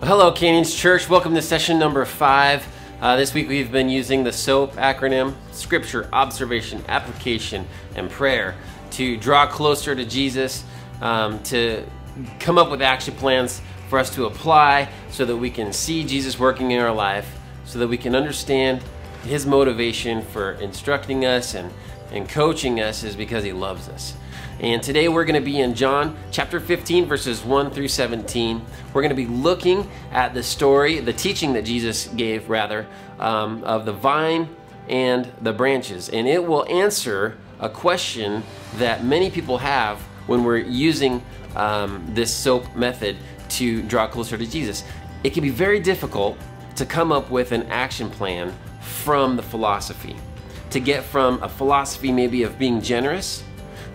Hello, Canyons Church. Welcome to session number 5. This week we've been using the SOAP acronym: Scripture, Observation, Application, and Prayer, to draw closer to Jesus, to come up with action plans for us to apply so that we can see Jesus working in our life, so that we can understand His motivation for instructing us and coaching us is because He loves us. And today we're going to be in John chapter 15, verses 1 through 17. We're going to be looking at the story, the teaching that Jesus gave, rather, of the vine and the branches. And it will answer a question that many people have when we're using this SOAP method to draw closer to Jesus. It can be very difficult to come up with an action plan from the philosophy. To get from a philosophy maybe of being generous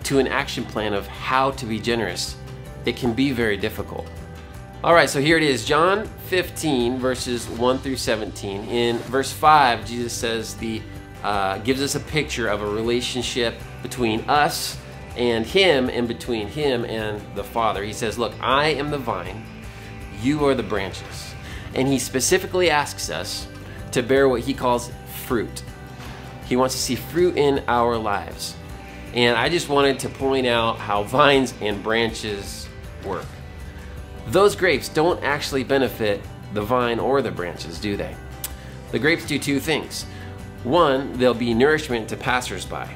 to an action plan of how to be generous, it can be very difficult. All right, so here it is, John 15, verses 1 through 17. In verse 5, Jesus says gives us a picture of a relationship between us and Him, and between Him and the Father. He says, look, I am the vine, you are the branches. And He specifically asks us to bear what He calls fruit. He wants to see fruit in our lives. And I just wanted to point out how vines and branches work. Those grapes don't actually benefit the vine or the branches, do they? The grapes do two things. One, they'll be nourishment to passersby.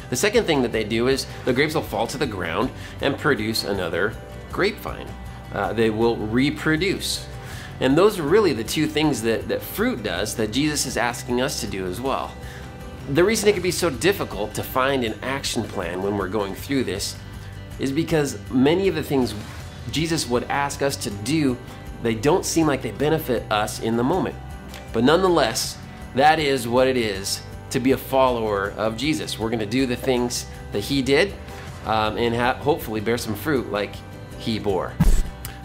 The second thing that they do is the grapes will fall to the ground and produce another grapevine. They will reproduce. And those are really the two things that fruit does, that Jesus is asking us to do as well. The reason it can be so difficult to find an action plan when we're going through this is because many of the things Jesus would ask us to do, they don't seem like they benefit us in the moment. But nonetheless, that is what it is to be a follower of Jesus. We're going to do the things that He did and hopefully bear some fruit like He bore.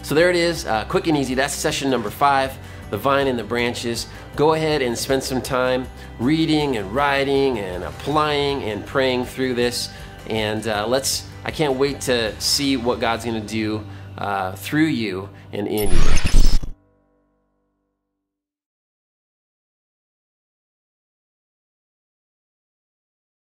So there it is, quick and easy. That's session number 5. The vine and the branches. Go ahead and spend some time reading and writing and applying and praying through this. And I can't wait to see what God's going to do through you and in you.